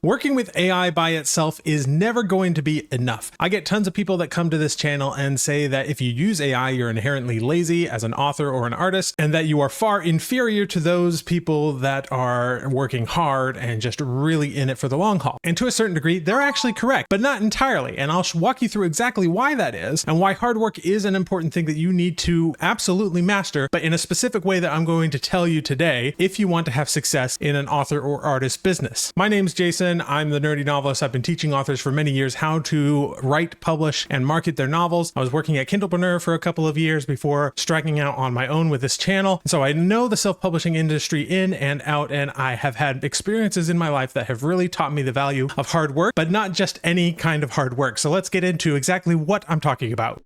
Working with AI by itself is never going to be enough. I get tons of people that come to this channel and say that if you use AI, you're inherently lazy as an author or an artist, and that you are far inferior to those people that are working hard and just really in it for the long haul. And to a certain degree, they're actually correct, but not entirely. And I'll walk you through exactly why that is and why hard work is an important thing that you need to absolutely master, but in a specific way that I'm going to tell you today if you want to have success in an author or artist business. My name's Jason. I'm the nerdy novelist. I've been teaching authors for many years how to write, publish, and market their novels. I was working at Kindlepreneur for a couple of years before striking out on my own with this channel. So I know the self-publishing industry in and out, and I have had experiences in my life that have really taught me the value of hard work, but not just any kind of hard work. So let's get into exactly what I'm talking about.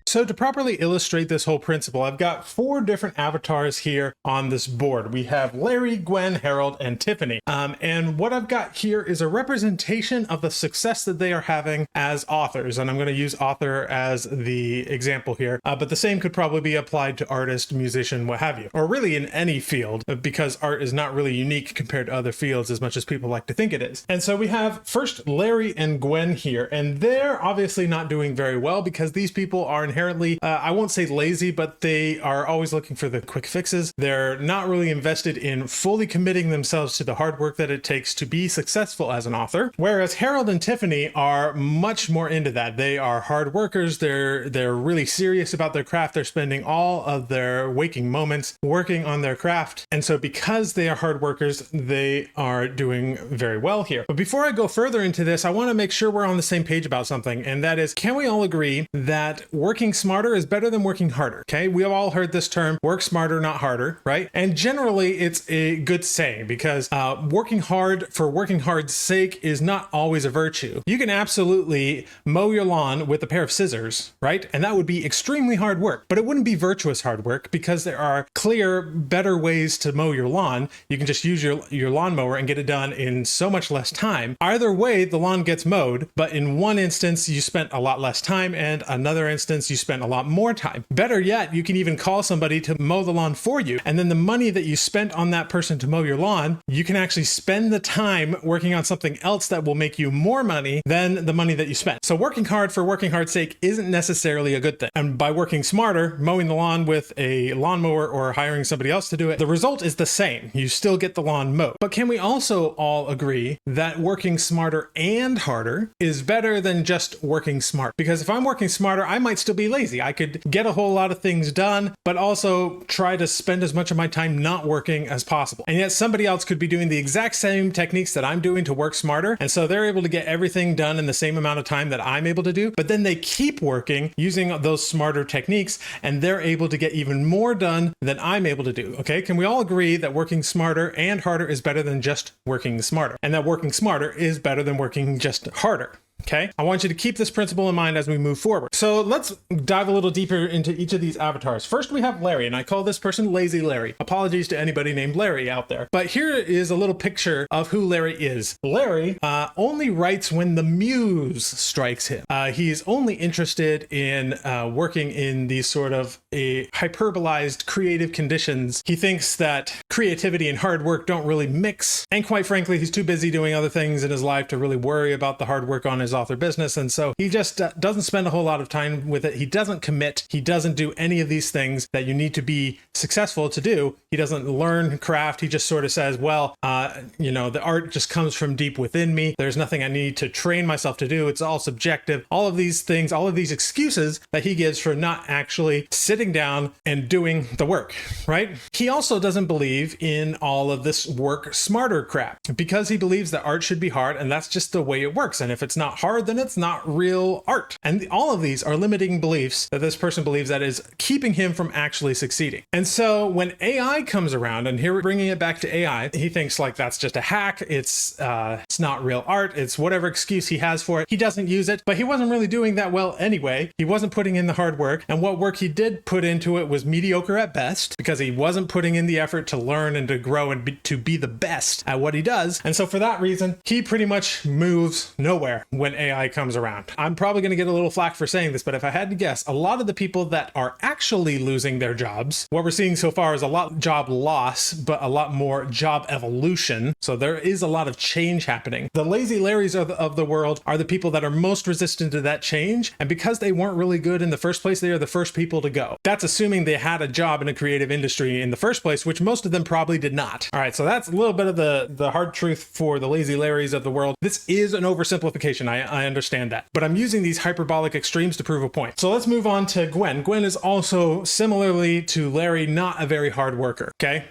So to properly illustrate this whole principle, I've got 4 different avatars here on this board. We have Larry, Gwen, Harold, and Tiffany. And what I've got here is a representation of the success that they are having as authors. And I'm going to use author as the example here, but the same could probably be applied to artist, musician, what have you, or really in any field, because art is not really unique compared to other fields as much as people like to think it is. And so we have first Larry and Gwen here, and they're obviously not doing very well because these people are inherently, I won't say lazy, but they are always looking for the quick fixes. They're not really invested in fully committing themselves to the hard work that it takes to be successful as an author. Whereas Harold and Tiffany are much more into that. They are hard workers. They're really serious about their craft. They're spending all of their waking moments working on their craft. And so because they are hard workers, they are doing very well here. But before I go further into this, I want to make sure we're on the same page about something. And that is, can we all agree that working smarter is better than working harder? Okay, we have all heard this term, work smarter, not harder, right? And generally it's a good saying because working hard for working hard's sake is not always a virtue. You can absolutely mow your lawn with a pair of scissors, right? And that would be extremely hard work, but it wouldn't be virtuous hard work because there are clear, better ways to mow your lawn. You can just use your lawnmower and get it done in so much less time. Either way, the lawn gets mowed, but in one instance, you spent a lot less time, and another instance, you spent a lot more time. Better yet, you can even call somebody to mow the lawn for you. And then the money that you spent on that person to mow your lawn, you can actually spend the time working on something else that will make you more money than the money that you spent. So working hard for working hard's sake isn't necessarily a good thing. And by working smarter, mowing the lawn with a lawnmower or hiring somebody else to do it, the result is the same. You still get the lawn mowed. But can we also all agree that working smarter and harder is better than just working smart? Because if I'm working smarter, I might still be lazy. I could get a whole lot of things done, but also try to spend as much of my time not working as possible. And yet somebody else could be doing the exact same techniques that I'm doing to work smarter. And so they're able to get everything done in the same amount of time that I'm able to do, but then they keep working using those smarter techniques and they're able to get even more done than I'm able to do. Okay. Can we all agree that working smarter and harder is better than just working smarter, and that working smarter is better than working just harder? Okay, I want you to keep this principle in mind as we move forward. So let's dive a little deeper into each of these avatars. First, we have Larry, and I call this person Lazy Larry. Apologies to anybody named Larry out there. But here is a little picture of who Larry is. Larry only writes when the muse strikes him. He's only interested in working in these sort of hyperbolized creative conditions. He thinks that creativity and hard work don't really mix. And quite frankly, he's too busy doing other things in his life to really worry about the hard work on his author business. And so he just doesn't spend a whole lot of time with it. He doesn't commit. He doesn't do any of these things that you need to be successful to do. He doesn't learn craft. He just sort of says, well, the art just comes from deep within me. There's nothing I need to train myself to do. It's all subjective. All of these things, all of these excuses that he gives for not actually sitting down and doing the work, right? He also doesn't believe in all of this work smarter crap because he believes that art should be hard and that's just the way it works. And if it's not hard, then it's not real art. And all of these are limiting beliefs that this person believes that is keeping him from actually succeeding. And so when AI comes around, and here we're bringing it back to AI, he thinks like that's just a hack. It's not real art. It's whatever excuse he has for it. He doesn't use it, but he wasn't really doing that well anyway. He wasn't putting in the hard work. And what work he did put into it was mediocre at best because he wasn't putting in the effort to learn and to grow and to be the best at what he does. And so for that reason, he pretty much moves nowhere when when AI comes around. I'm probably going to get a little flack for saying this, but if I had to guess, a lot of the people that are actually losing their jobs, what we're seeing so far is a lot job loss, but a lot more job evolution. So there is a lot of change happening. The lazy Larrys of the world are the people that are most resistant to that change. And because they weren't really good in the first place, they are the first people to go. That's assuming they had a job in a creative industry in the first place, which most of them probably did not. All right, so that's a little bit of the hard truth for the lazy Larrys of the world. This is an oversimplification. I understand that, but I'm using these hyperbolic extremes to prove a point. So let's move on to Gwen. Gwen is also similarly to Larry, not a very hard worker. Okay.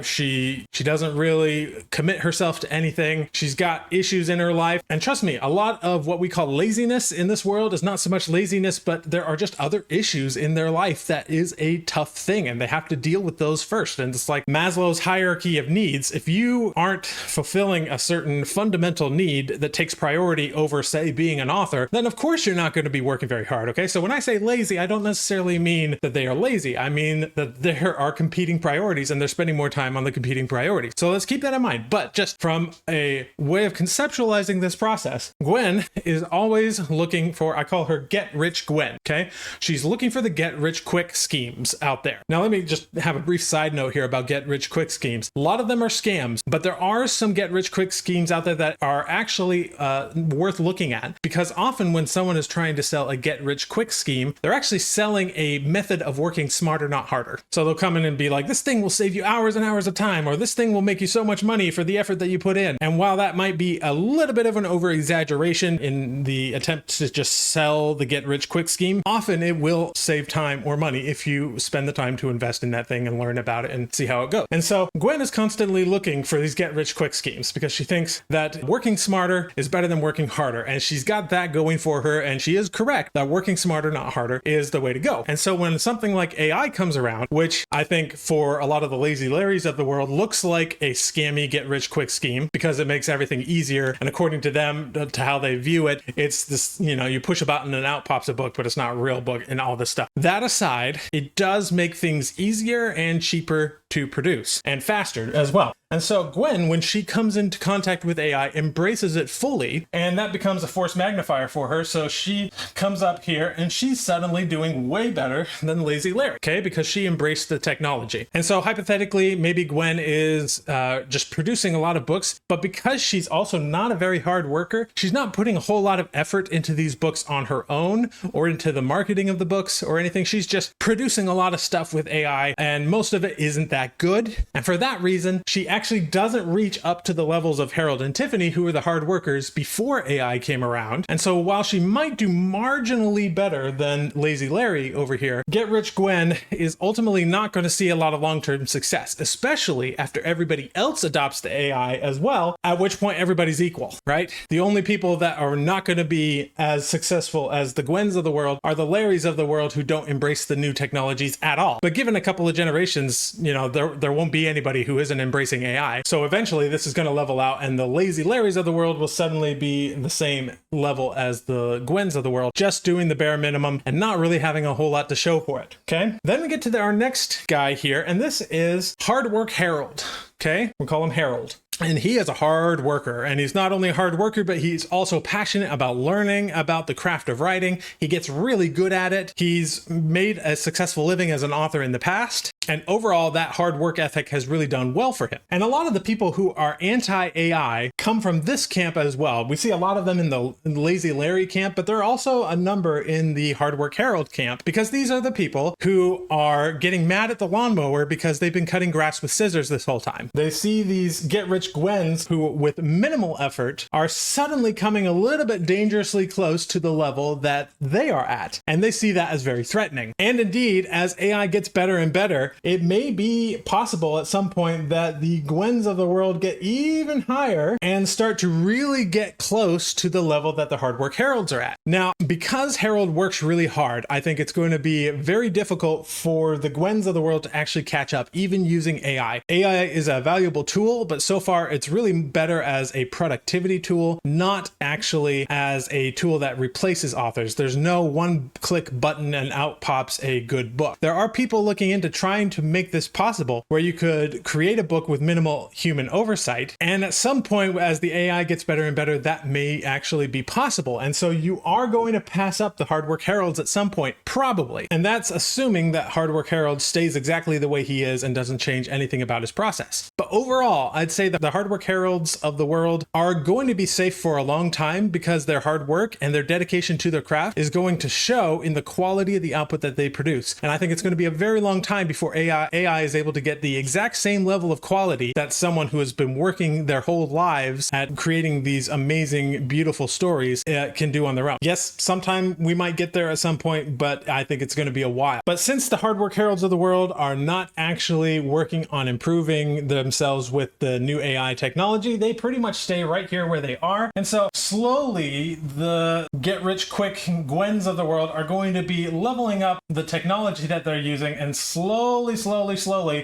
She doesn't really commit herself to anything. She's got issues in her life. And trust me, a lot of what we call laziness in this world is not so much laziness, but there are just other issues in their life that is a tough thing, and they have to deal with those first. And it's like Maslow's hierarchy of needs. If you aren't fulfilling a certain fundamental need that takes priority over, say, being an author, then of course you're not going to be working very hard. Okay. So when I say lazy, I don't necessarily mean that they are lazy. I mean that there are competing priorities and they're spending more time on the competing priorities. So let's keep that in mind. But just from a way of conceptualizing this process, Gwen is always looking for, I call her get rich Gwen. Okay. She's looking for the get rich quick schemes out there. Now, let me just have a brief side note here about get rich quick schemes. A lot of them are scams, but there are some get rich quick schemes out there that are actually worth looking at, because often when someone is trying to sell a get rich quick scheme, they're actually selling a method of working smarter, not harder. So they'll come in and be like, this thing will save you hours and hours of time, or this thing will make you so much money for the effort that you put in. And while that might be a little bit of an over exaggeration in the attempt to just sell the get rich quick scheme, often it will save time or money if you spend the time to invest in that thing and learn about it and see how it goes. And so Gwen is constantly looking for these get rich quick schemes because she thinks that working smarter is better than working harder. And she's got that going for her. And she is correct that working smarter, not harder, is the way to go. And so when something like AI comes around, which I think for a lot of the lazy Larrys of the world looks like a scammy get rich quick scheme because it makes everything easier. And according to them, to how they view it, it's this, you push a button and out pops a book, but it's not a real book and all this stuff. That aside, it does make things easier and cheaper to produce and faster as well. And so Gwen, when she comes into contact with AI, embraces it fully, and that becomes a force magnifier for her. So she comes up here and she's suddenly doing way better than lazy Larry, okay? Because she embraced the technology. And so hypothetically, maybe Gwen is just producing a lot of books, but because she's also not a very hard worker, she's not putting a whole lot of effort into these books on her own or into the marketing of the books or anything. She's just producing a lot of stuff with AI, and most of it isn't that good. And for that reason, she actually doesn't reach up to the levels of Harold and Tiffany, who were the hard workers before AI came around. And so while she might do marginally better than lazy Larry over here, Get Rich Gwen is ultimately not going to see a lot of long-term success, especially after everybody else adopts the AI as well, at which point everybody's equal, right? The only people that are not going to be as successful as the Gwens of the world are the Larrys of the world who don't embrace the new technologies at all. But given a couple of generations, there won't be anybody who isn't embracing AI. So eventually this is going to level out, and the lazy Larrys of the world will suddenly be the same level as the Gwens of the world, just doing the bare minimum and not really having a whole lot to show for it. Okay. Then we get to our next guy here, and this is Hard Work Harold. Okay. We'll call him Harold. And he is a hard worker, and he's not only a hard worker, but he's also passionate about learning about the craft of writing. He gets really good at it. He's made a successful living as an author in the past. And overall, that hard work ethic has really done well for him. And a lot of the people who are anti-AI come from this camp as well. We see a lot of them in the Lazy Larry camp, but there are also a number in the Hard Work Harold camp, because these are the people who are getting mad at the lawnmower because they've been cutting grass with scissors this whole time. They see these get-rich Gwens who, with minimal effort, are suddenly coming a little bit dangerously close to the level that they are at. And they see that as very threatening. And indeed, as AI gets better and better, it may be possible at some point that the Gwens of the world get even higher and start to really get close to the level that the Hard Work Heralds are at. Now, because Harold works really hard, I think it's going to be very difficult for the Gwens of the world to actually catch up, even using AI. AI is a valuable tool, but so far it's really better as a productivity tool, not actually as a tool that replaces authors. There's no one-click button and out pops a good book. There are people looking into trying to make this possible, where you could create a book with minimal human oversight, and at some point, as the AI gets better and better, that may actually be possible. And so you are going to pass up the hard work heralds at some point, probably. And that's assuming that hard work Harold stays exactly the way he is and doesn't change anything about his process. But overall, I'd say that the hard work heralds of the world are going to be safe for a long time, because their hard work and their dedication to their craft is going to show in the quality of the output that they produce. And I think it's going to be a very long time before AI is able to get the exact same level of quality that someone who has been working their whole lives at creating these amazing, beautiful stories can do on their own. Yes, sometime we might get there at some point, but I think it's going to be a while. But since the hard work heralds of the world are not actually working on improving themselves with the new AI technology, they pretty much stay right here where they are. And so slowly, the get-rich-quick Gwens of the world are going to be leveling up the technology that they're using, and slowly,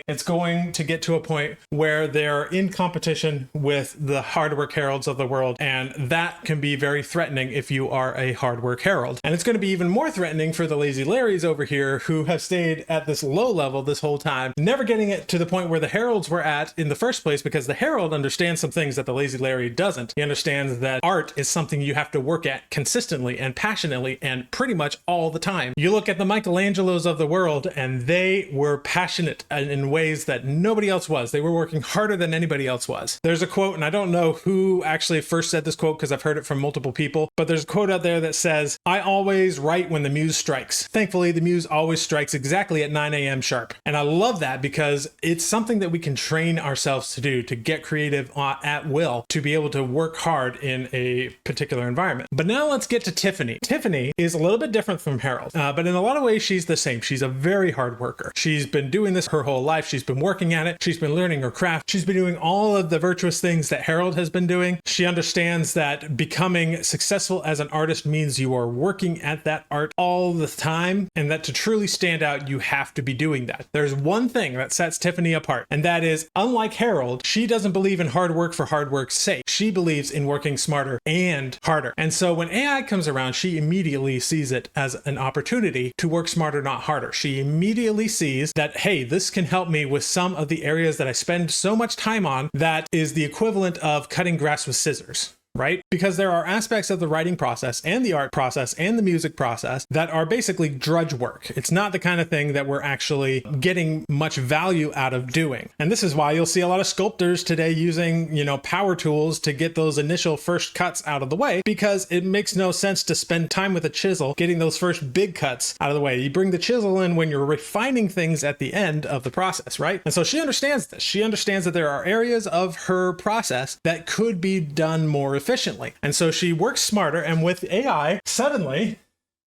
it's going to get to a point where they're in competition with the hard work heralds of the world, and that can be very threatening if you are a hard work herald. And it's going to be even more threatening for the lazy Larrys over here, who have stayed at this low level this whole time, never getting it to the point where the heralds were at in the first place, because the herald understands some things that the lazy Larry doesn't. He understands that art is something you have to work at consistently and passionately and pretty much all the time. You look at the Michelangelos of the world, and they were passionate in ways that nobody else was. They were working harder than anybody else was. There's a quote, and I don't know who actually first said this quote because I've heard it from multiple people, but there's a quote out there that says, "I always write when the muse strikes." Thankfully, the muse always strikes exactly at 9 a.m. sharp. And I love that, because it's something that we can train ourselves to do, to get creative at will, to be able to work hard in a particular environment. But now let's get to Tiffany. Tiffany is a little bit different from Harold, but in a lot of ways, she's the same. She's a very hard worker. She's been doing this her whole life. She's been working at it. She's been learning her craft. She's been doing all of the virtuous things that Harold has been doing. She understands that becoming successful as an artist means you are working at that art all the time, and that to truly stand out, you have to be doing that. There's one thing that sets Tiffany apart, and that is, unlike Harold, she doesn't believe in hard work for hard work's sake. She believes in working smarter and harder. And so when AI comes around, she immediately sees it as an opportunity to work smarter, not harder. She immediately sees that, hey, this can help me with some of the areas that I spend so much time on that is the equivalent of cutting grass with scissors. Right? Because there are aspects of the writing process and the art process and the music process that are basically drudge work. It's not the kind of thing that we're actually getting much value out of doing. And this is why you'll see a lot of sculptors today using, power tools to get those initial first cuts out of the way, because it makes no sense to spend time with a chisel getting those first big cuts out of the way. You bring the chisel in when you're refining things at the end of the process, right? And so she understands this. She understands that there are areas of her process that could be done more efficiently. And so she works smarter, and with AI, suddenly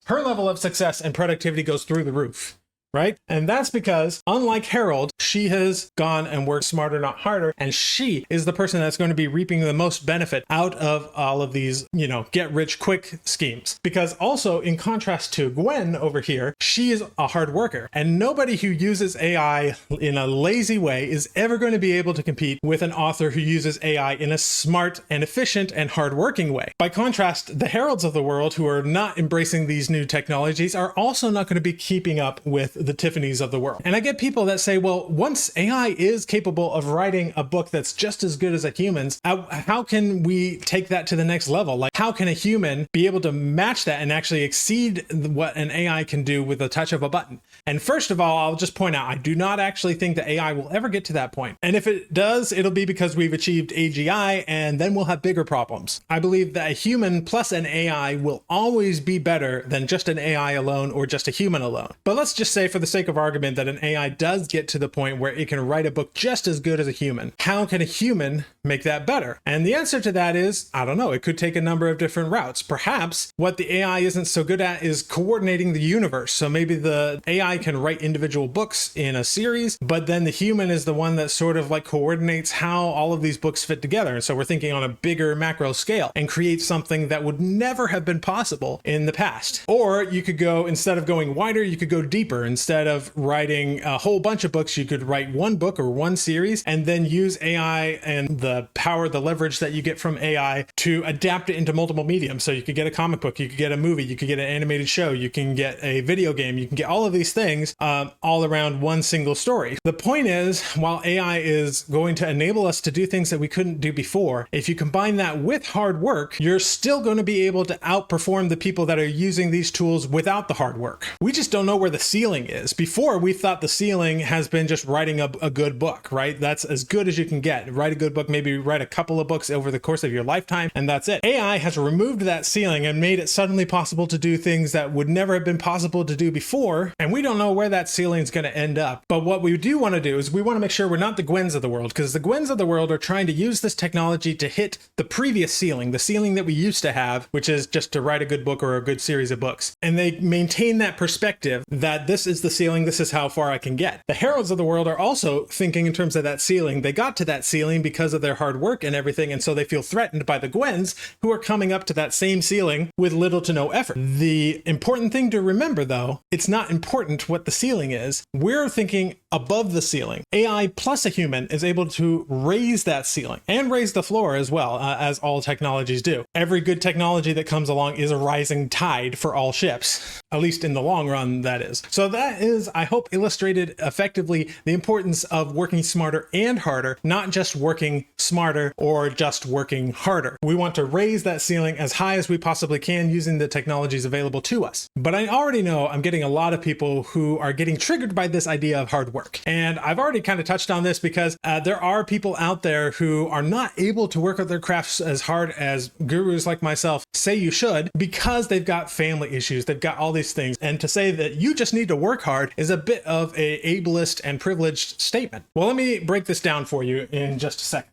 her level of success and productivity goes through the roof. Right? And that's because, unlike Harold, she has gone and worked smarter, not harder. And she is the person that's going to be reaping the most benefit out of all of these, get rich quick schemes. Because also, in contrast to Gwen over here, she is a hard worker. And nobody who uses AI in a lazy way is ever going to be able to compete with an author who uses AI in a smart and efficient and hardworking way. By contrast, the Heralds of the world who are not embracing these new technologies are also not going to be keeping up with the Tiffanys of the world. And I get people that say, well, once AI is capable of writing a book that's just as good as a human's, how can we take that to the next level? Like, how can a human be able to match that and actually exceed what an AI can do with the touch of a button? And first of all, I'll just point out, I do not actually think that AI will ever get to that point. And if it does, it'll be because we've achieved AGI, and then we'll have bigger problems. I believe that a human plus an AI will always be better than just an AI alone or just a human alone. But let's just say say, for the sake of argument, that an AI does get to the point where it can write a book just as good as a human. How can a human make that better? And the answer to that is, I don't know. It could take a number of different routes. Perhaps what the AI isn't so good at is coordinating the universe. So maybe the AI can write individual books in a series, but then the human is the one that sort of like coordinates how all of these books fit together. And so we're thinking on a bigger macro scale and create something that would never have been possible in the past. Or you could go, instead of going wider, you could go deeper. Instead of writing a whole bunch of books, you could write one book or one series and then use AI and the power, the leverage that you get from AI to adapt it into multiple mediums. So you could get a comic book, you could get a movie, you could get an animated show, you can get a video game, you can get all of these things all around one single story. The point is, while AI is going to enable us to do things that we couldn't do before, if you combine that with hard work, you're still going to be able to outperform the people that are using these tools without the hard work. We just don't know where the ceiling is. Before, we thought the ceiling has been just writing a good book, right? That's as good as you can get. Write a good book, maybe write a couple of books over the course of your lifetime, and that's it. AI has removed that ceiling and made it suddenly possible to do things that would never have been possible to do before, and we don't know where that ceiling is going to end up. But what we do want to do is we want to make sure we're not the Gwens of the world, because the Gwens of the world are trying to use this technology to hit the previous ceiling, the ceiling that we used to have, which is just to write a good book or a good series of books. And they maintain that perspective that this is the ceiling, this is how far I can get. The heralds of the world are also thinking in terms of that ceiling. They got to that ceiling because of their hard work and everything, and so they feel threatened by the Gwens who are coming up to that same ceiling with little to no effort. The important thing to remember, though, it's not important what the ceiling is. We're thinking above the ceiling. AI plus a human is able to raise that ceiling and raise the floor as well, as all technologies do. Every good technology that comes along is a rising tide for all ships, at least in the long run, that is. So that is, I hope, illustrated effectively the importance of working smarter and harder, not just working smarter or just working harder. We want to raise that ceiling as high as we possibly can using the technologies available to us. But I already know I'm getting a lot of people who are getting triggered by this idea of hard work. And I've already kind of touched on this because there are people out there who are not able to work at their crafts as hard as gurus like myself say you should, because they've got family issues, they've got all these things. And to say that you just need to work hard is a bit of a ableist and privileged statement. Well, let me break this down for you in just a second.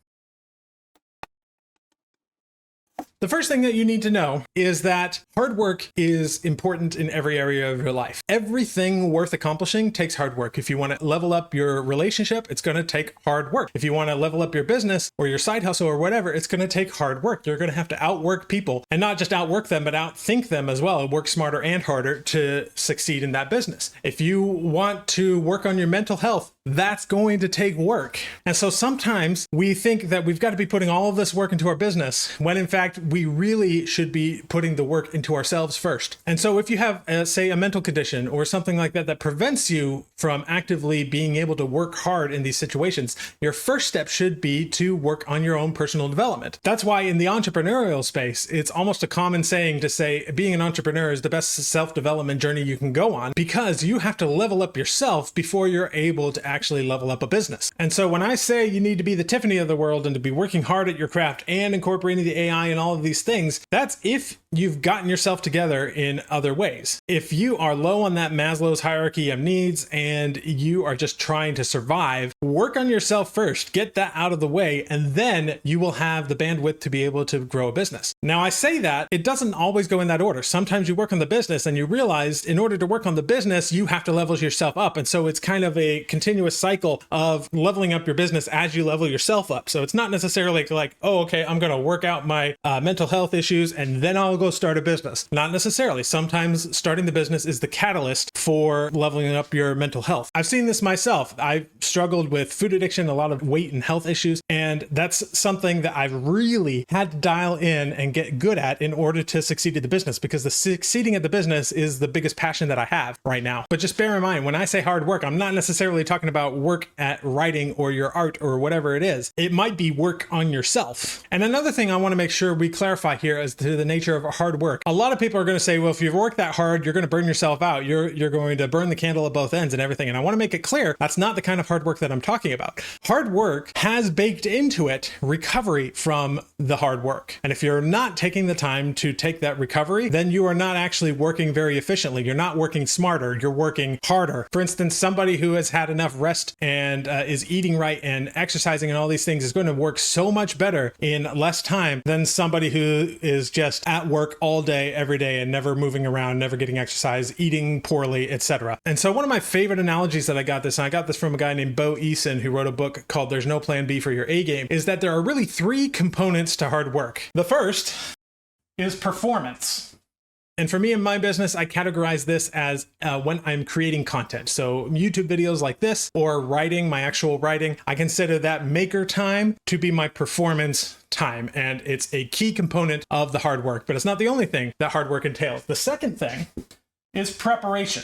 The first thing that you need to know is that hard work is important in every area of your life. Everything worth accomplishing takes hard work. If you want to level up your relationship, it's going to take hard work. If you want to level up your business or your side hustle or whatever, it's going to take hard work. You're going to have to outwork people, and not just outwork them, but outthink them as well. Work smarter and harder to succeed in that business. If you want to work on your mental health, that's going to take work. And so sometimes we think that we've got to be putting all of this work into our business, when in fact we really should be putting the work into ourselves first. And so if you have, say, a mental condition or something like that that prevents you from actively being able to work hard in these situations, your first step should be to work on your own personal development. That's why in the entrepreneurial space, it's almost a common saying to say being an entrepreneur is the best self-development journey you can go on, because you have to level up yourself before you're able to actually level up a business. And so when I say you need to be the Tiffany of the world and to be working hard at your craft and incorporating the AI and all of these things, that's if you've gotten yourself together in other ways. If you are low on that Maslow's hierarchy of needs and you are just trying to survive, work on yourself first, get that out of the way, and then you will have the bandwidth to be able to grow a business. Now, I say that it doesn't always go in that order. Sometimes you work on the business and you realize in order to work on the business, you have to level yourself up. And so it's kind of a continuous cycle of leveling up your business as you level yourself up. So it's not necessarily like, oh, okay, I'm going to work out my mental health issues and then I'll go start a business. Not necessarily. Sometimes starting the business is the catalyst for leveling up your mental health. I've seen this myself. I've struggled with food addiction, a lot of weight and health issues, and that's something that I've really had to dial in and get good at in order to succeed at the business, because the succeeding at the business is the biggest passion that I have right now. But just bear in mind, when I say hard work, I'm not necessarily talking about work at writing or your art or whatever it is. It might be work on yourself. And another thing I want to make sure we clarify here as to the nature of hard work. A lot of people are going to say, well, if you've worked that hard, you're going to burn yourself out. You're going to burn the candle at both ends and everything. And I want to make it clear, that's not the kind of hard work that I'm talking about. Hard work has baked into it recovery from the hard work. And if you're not taking the time to take that recovery, then you are not actually working very efficiently. You're not working smarter, you're working harder. For instance, somebody who has had enough rest and is eating right and exercising and all these things is going to work so much better in less time than somebody who is just at work all day, every day, and never moving around, never getting exercise, eating poorly, etc. And so one of my favorite analogies that I got this from a guy named Bo Eason, who wrote a book called There's No Plan B for Your A Game, is that there are really three components to hard work. The first is performance. And for me in my business, I categorize this as when I'm creating content. So YouTube videos like this or writing, my actual writing, I consider that maker time to be my performance time. And it's a key component of the hard work, but it's not the only thing that hard work entails. The second thing is preparation.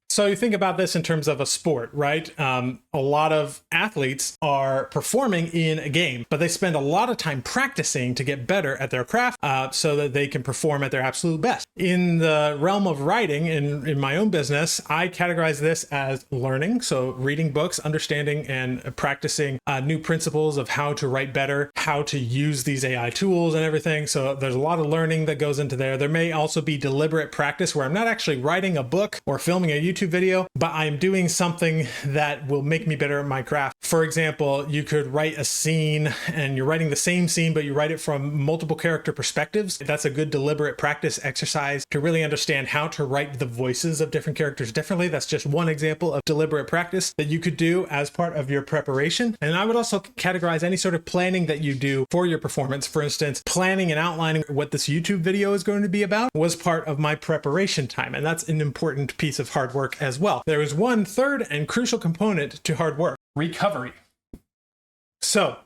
So you think about this in terms of a sport, right? A lot of athletes are performing in a game, but they spend a lot of time practicing to get better at their craft so that they can perform at their absolute best. In the realm of writing, in my own business, I categorize this as learning. So reading books, understanding and practicing new principles of how to write better, how to use these AI tools and everything. So there's a lot of learning that goes into there. There may also be deliberate practice where I'm not actually writing a book or filming a YouTube video, but I'm doing something that will make me better at my craft. For example, you could write a scene and you're writing the same scene, but you write it from multiple character perspectives. That's a good deliberate practice exercise to really understand how to write the voices of different characters differently. That's just one example of deliberate practice that you could do as part of your preparation. And I would also categorize any sort of planning that you do for your performance. For instance, planning and outlining what this YouTube video is going to be about was part of my preparation time. And that's an important piece of hard work as well. There is one third and crucial component to hard work: recovery. So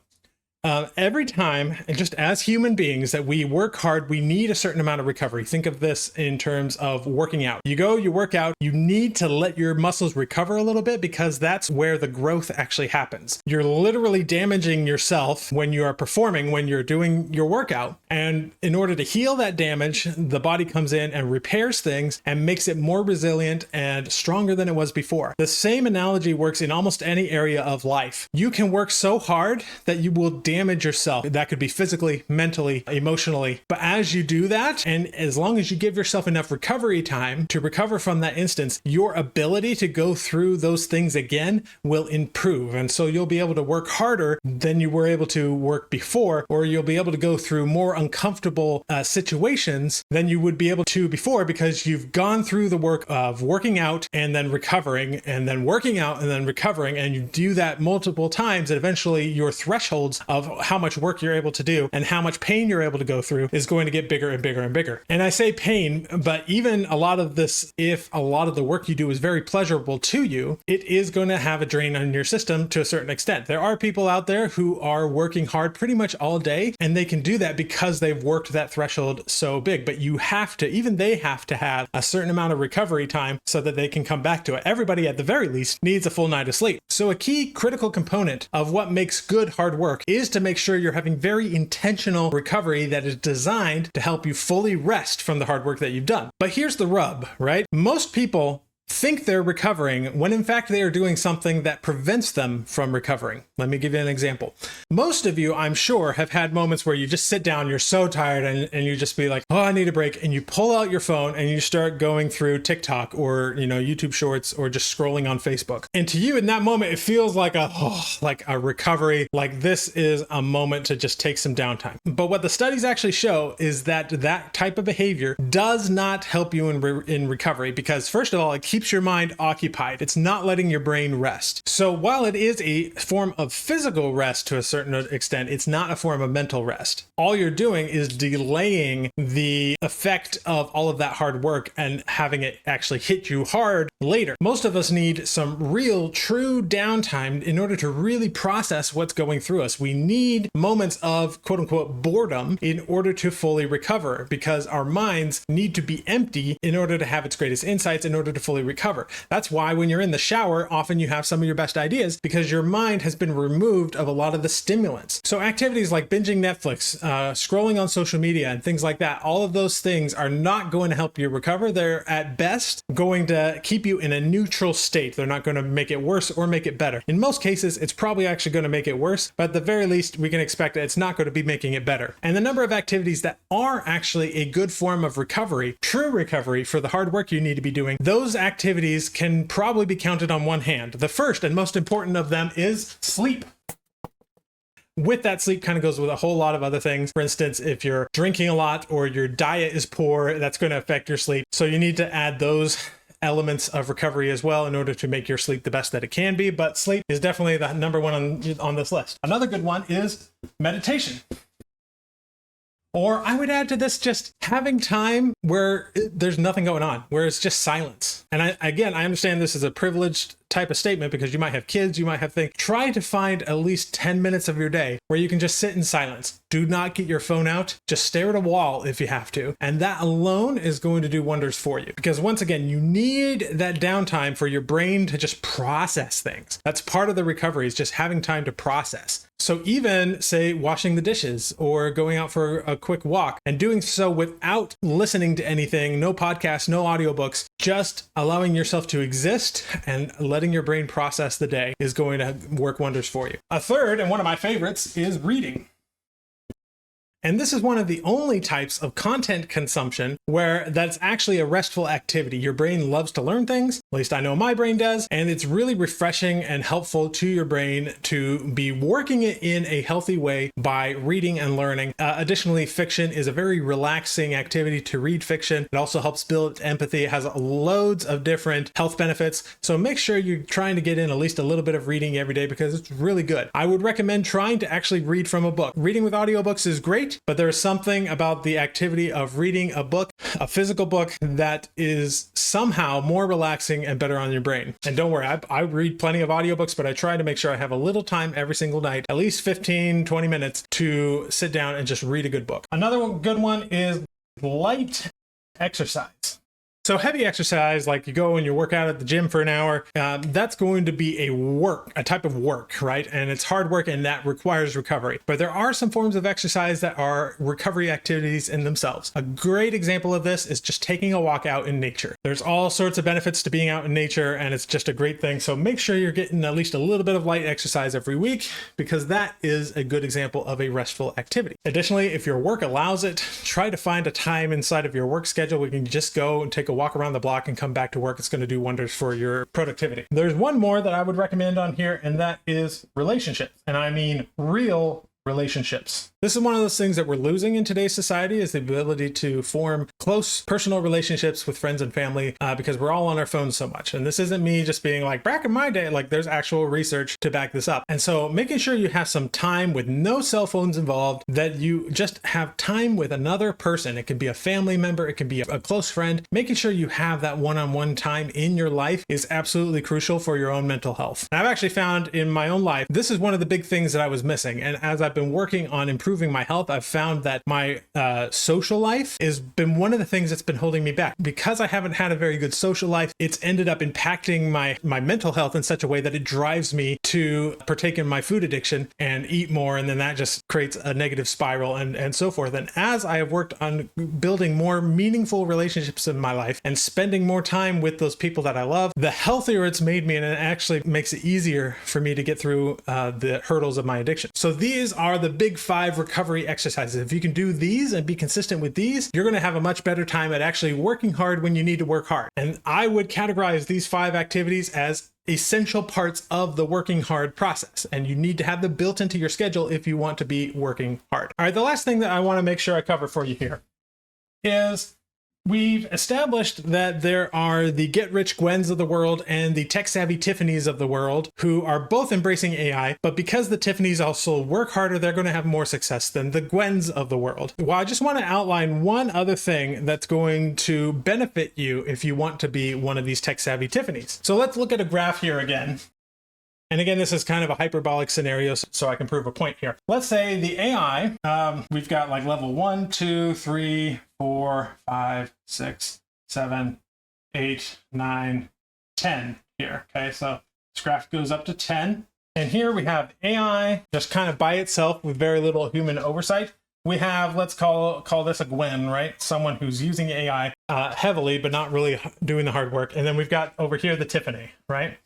every time, and just as human beings, that we work hard, we need a certain amount of recovery. Think of this in terms of working out. You go, you work out, you need to let your muscles recover a little bit because that's where the growth actually happens. You're literally damaging yourself when you are performing, when you're doing your workout. And in order to heal that damage, the body comes in and repairs things and makes it more resilient and stronger than it was before. The same analogy works in almost any area of life. You can work so hard that you will damage yourself. That could be physically, mentally, emotionally. But as you do that, and as long as you give yourself enough recovery time to recover from that instance, your ability to go through those things again will improve. And so you'll be able to work harder than you were able to work before, or you'll be able to go through more uncomfortable situations than you would be able to before, because you've gone through the work of working out and then recovering and then working out and then recovering. And you do that multiple times, and eventually your thresholds of how much work you're able to do and how much pain you're able to go through is going to get bigger and bigger and bigger. And I say pain, but even a lot of this, if a lot of the work you do is very pleasurable to you, it is going to have a drain on your system to a certain extent. There are people out there who are working hard pretty much all day, and they can do that because they've worked that threshold so big. But you have to, even they have to have a certain amount of recovery time so that they can come back to it. Everybody at the very least needs a full night of sleep. So a key critical component of what makes good hard work is to make sure you're having very intentional recovery that is designed to help you fully rest from the hard work that you've done. But here's the rub, right? Most people think they're recovering when in fact they are doing something that prevents them from recovering. Let me give you an example. Most of you, I'm sure, have had moments where you just sit down, you're so tired, and you just be like, oh, I need a break. And you pull out your phone and you start going through TikTok or, YouTube Shorts or just scrolling on Facebook. And to you in that moment, it feels like a recovery, like this is a moment to just take some downtime. But what the studies actually show is that that type of behavior does not help you in recovery, because first of all, it keeps your mind occupied. It's not letting your brain rest. So while it is a form of physical rest to a certain extent, it's not a form of mental rest. All you're doing is delaying the effect of all of that hard work and having it actually hit you hard later. Most of us need some real, true downtime in order to really process what's going through us. We need moments of quote unquote boredom in order to fully recover, because our minds need to be empty in order to have its greatest insights, in order to fully recover. That's why when you're in the shower, often you have some of your best ideas because your mind has been removed of a lot of the stimulants. So activities like binging Netflix, scrolling on social media and things like that, all of those things are not going to help you recover. They're at best going to keep you in a neutral state. They're not going to make it worse or make it better. In most cases, it's probably actually going to make it worse, but at the very least, we can expect that it's not going to be making it better. And the number of activities that are actually a good form of recovery, true recovery for the hard work you need to be doing, those activities can probably be counted on one hand. The first and most important of them is sleep. With that, sleep kind of goes with a whole lot of other things. For instance, if you're drinking a lot or your diet is poor, that's going to affect your sleep. So you need to add those elements of recovery as well in order to make your sleep the best that it can be. But sleep is definitely the number one on this list. Another good one is meditation. Or I would add to this just having time where there's nothing going on, where it's just silence. And I understand this is a privileged type of statement because you might have kids, you might have things. Try to find at least 10 minutes of your day where you can just sit in silence. Do not get your phone out. Just stare at a wall if you have to. And that alone is going to do wonders for you. Because once again, you need that downtime for your brain to just process things. That's part of the recovery, is just having time to process. So even, say, washing the dishes or going out for a quick walk and doing so without listening to anything, no podcasts, no audiobooks, just allowing yourself to exist and letting your brain process the day is going to work wonders for you. A third, and one of my favorites, is reading. And this is one of the only types of content consumption where that's actually a restful activity. Your brain loves to learn things, at least I know my brain does, and it's really refreshing and helpful to your brain to be working it in a healthy way by reading and learning. Additionally, fiction is a very relaxing activity to read fiction. It also helps build empathy. It has loads of different health benefits. So make sure you're trying to get in at least a little bit of reading every day because it's really good. I would recommend trying to actually read from a book. Reading with audiobooks is great, but there's something about the activity of reading a book, a physical book, that is somehow more relaxing and better on your brain. And don't worry, I read plenty of audiobooks, but I try to make sure I have a little time every single night, at least 15, 20 minutes to sit down and just read a good book. Another good one is light exercise. So heavy exercise, like you go and you work out at the gym for an hour, that's going to be a type of work, right? And it's hard work and that requires recovery. But there are some forms of exercise that are recovery activities in themselves. A great example of this is just taking a walk out in nature. There's all sorts of benefits to being out in nature and it's just a great thing. So make sure you're getting at least a little bit of light exercise every week because that is a good example of a restful activity. Additionally, if your work allows it, try to find a time inside of your work schedule where you can just go and take a walk around the block and come back to work. It's going to do wonders for your productivity. There's one more that I would recommend on here, and that is relationships. And I mean real relationships. This is one of those things that we're losing in today's society, is the ability to form close personal relationships with friends and family because we're all on our phones so much. And this isn't me just being like, back in my day, like there's actual research to back this up. And so making sure you have some time with no cell phones involved, that you just have time with another person. It can be a family member, it can be a close friend. Making sure you have that one-on-one time in your life is absolutely crucial for your own mental health. And I've actually found in my own life, this is one of the big things that I was missing. And as I've been working on improving my health, I've found that my social life has been one of the things that's been holding me back. Because I haven't had a very good social life, it's ended up impacting my mental health in such a way that it drives me to partake in my food addiction and eat more. And then that just creates a negative spiral and so forth. And as I have worked on building more meaningful relationships in my life and spending more time with those people that I love, the healthier it's made me. And it actually makes it easier for me to get through the hurdles of my addiction. So these are the big 5 recovery exercises. If you can do these and be consistent with these, you're going to have a much better time at actually working hard when you need to work hard. And I would categorize these 5 activities as essential parts of the working hard process. And you need to have them built into your schedule if you want to be working hard. All right, the last thing that I want to make sure I cover for you here is we've established that there are the get-rich Gwens of the world and the tech-savvy Tiffanys of the world who are both embracing AI, but because the Tiffanys also work harder, they're going to have more success than the Gwens of the world. Well, I just want to outline one other thing that's going to benefit you if you want to be one of these tech-savvy Tiffanys. So let's look at a graph here again. And again, this is kind of a hyperbolic scenario, so I can prove a point here. Let's say the AI, we've got like level 1, 2, 3, 4, 5, 6, 7, 8, 9, 10 here. Okay, so this graph goes up to 10. And here we have AI just kind of by itself with very little human oversight. We have, let's call this a Gwen, right? Someone who's using AI heavily, but not really doing the hard work. And then we've got over here the Tiffany, right?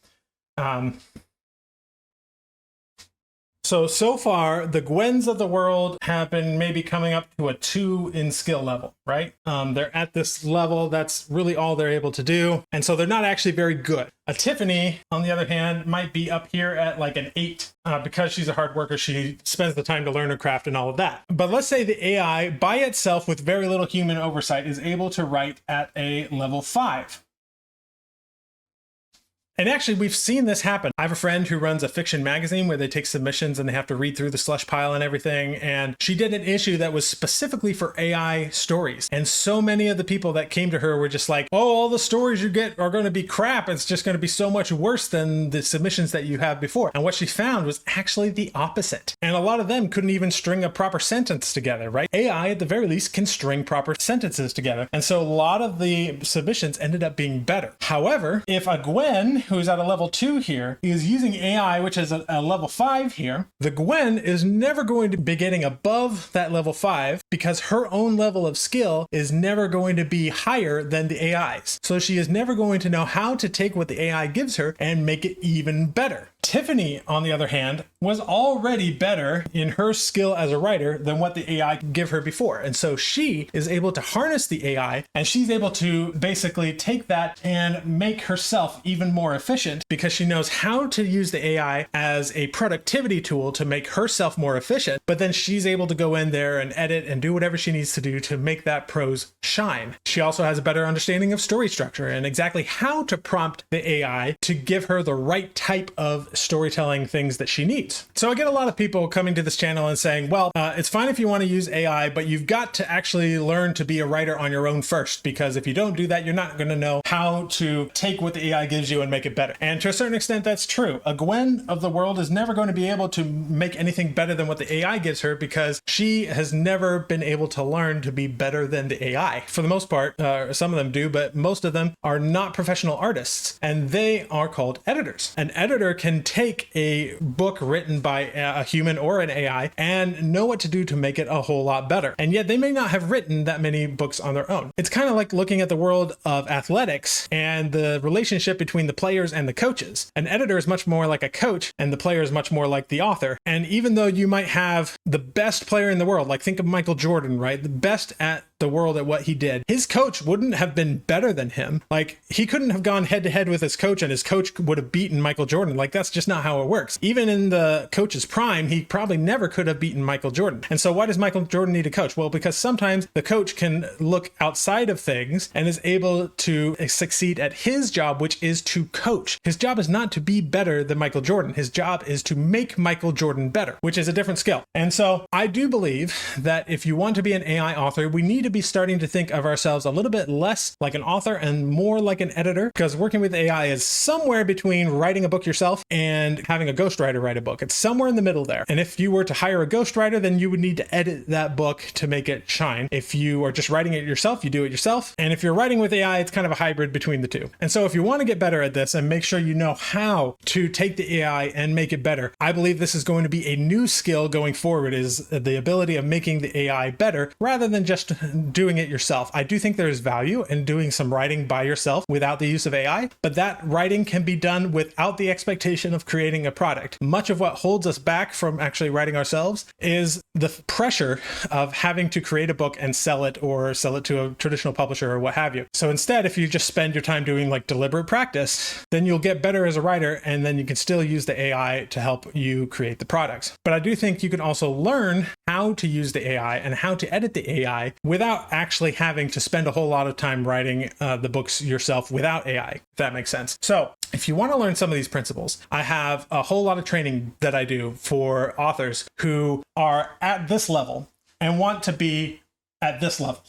So far, the Gwens of the world have been maybe coming up to a 2 in skill level, right? They're at this level. That's really all they're able to do. And so they're not actually very good. A Tiffany, on the other hand, might be up here at like an 8 because she's a hard worker. She spends the time to learn her craft and all of that. But let's say the AI by itself with very little human oversight is able to write at a level 5. And actually, we've seen this happen. I have a friend who runs a fiction magazine where they take submissions and they have to read through the slush pile and everything. And she did an issue that was specifically for AI stories. And so many of the people that came to her were just like, oh, all the stories you get are going to be crap. It's just going to be so much worse than the submissions that you have before. And what she found was actually the opposite. And a lot of them couldn't even string a proper sentence together, right? AI, at the very least, can string proper sentences together. And so a lot of the submissions ended up being better. However, if a Gwen, who's at a level 2 here, is using AI, which is a level 5 here, the Gwen is never going to be getting above that level 5 because her own level of skill is never going to be higher than the AI's. So she is never going to know how to take what the AI gives her and make it even better. Tiffany, on the other hand, was already better in her skill as a writer than what the AI could give her before. And so she is able to harness the AI, and she's able to basically take that and make herself even more efficient because she knows how to use the AI as a productivity tool to make herself more efficient. But then she's able to go in there and edit and do whatever she needs to do to make that prose shine. She also has a better understanding of story structure and exactly how to prompt the AI to give her the right type of storytelling things that she needs. So I get a lot of people coming to this channel and saying, well, it's fine if you want to use AI, but you've got to actually learn to be a writer on your own first, because if you don't do that, you're not going to know how to take what the AI gives you and make it better. And to a certain extent, that's true. A Gwen of the world is never going to be able to make anything better than what the AI gives her because she has never been able to learn to be better than the AI. For the most part, some of them do, but most of them are not professional artists, and they are called editors. An editor can take a book written by a human or an AI and know what to do to make it a whole lot better. And yet they may not have written that many books on their own. It's kind of like looking at the world of athletics and the relationship between the players and the coaches. An editor is much more like a coach and the player is much more like the author. And even though you might have the best player in the world, like think of Michael Jordan, right? The best at the world at what he did. His coach wouldn't have been better than him. Like he couldn't have gone head to head with his coach and his coach would have beaten Michael Jordan. Like that's just not how it works. Even in the coach's prime, he probably never could have beaten Michael Jordan. And so why does Michael Jordan need a coach? Well, because sometimes the coach can look outside of things and is able to succeed at his job, which is to coach. His job is not to be better than Michael Jordan. His job is to make Michael Jordan better, which is a different skill. And so I do believe that if you want to be an AI author, we need to be starting to think of ourselves a little bit less like an author and more like an editor, because working with AI is somewhere between writing a book yourself and having a ghostwriter write a book. It's somewhere in the middle there. And if you were to hire a ghostwriter, then you would need to edit that book to make it shine. If you are just writing it yourself, you do it yourself. And if you're writing with AI, it's kind of a hybrid between the two. And so if you want to get better at this and make sure you know how to take the AI and make it better, I believe this is going to be a new skill going forward, is the ability of making the AI better rather than just doing it yourself. I do think there's value in doing some writing by yourself without the use of AI, but that writing can be done without the expectation of creating a product. Much of what holds us back from actually writing ourselves is the pressure of having to create a book and sell it, or sell it to a traditional publisher or what have you. So instead, if you just spend your time doing like deliberate practice, then you'll get better as a writer, and then you can still use the AI to help you create the products. But I do think you can also learn how to use the AI and how to edit the AI without actually having to spend a whole lot of time writing the books yourself without AI, if that makes sense. So if you want to learn some of these principles, I have a whole lot of training that I do for authors who are at this level and want to be at this level.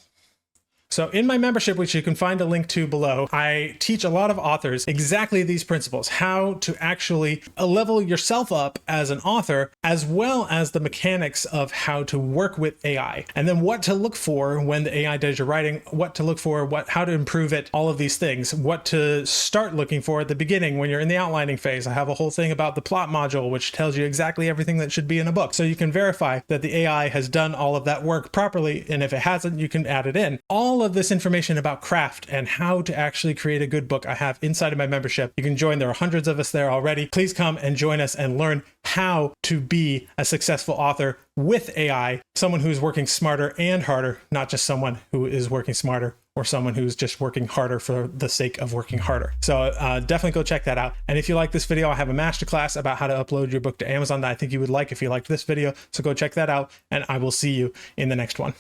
So in my membership, which you can find a link to below, I teach a lot of authors exactly these principles, how to actually level yourself up as an author, as well as the mechanics of how to work with AI, and then what to look for when the AI does your writing, what to look for, how to improve it, all of these things, what to start looking for at the beginning when you're in the outlining phase. I have a whole thing about the plot module, which tells you exactly everything that should be in a book. So you can verify that the AI has done all of that work properly. And if it hasn't, you can add it in. All of this information about craft and how to actually create a good book I have inside of my membership. You can join. There are hundreds of us there already. Please come and join us and learn how to be a successful author with AI, someone who's working smarter and harder, not just someone who is working smarter or someone who's just working harder for the sake of working harder. So definitely go check that out. And if you like this video, I have a masterclass about how to upload your book to Amazon that I think you would like if you liked this video. So go check that out, and I will see you in the next one.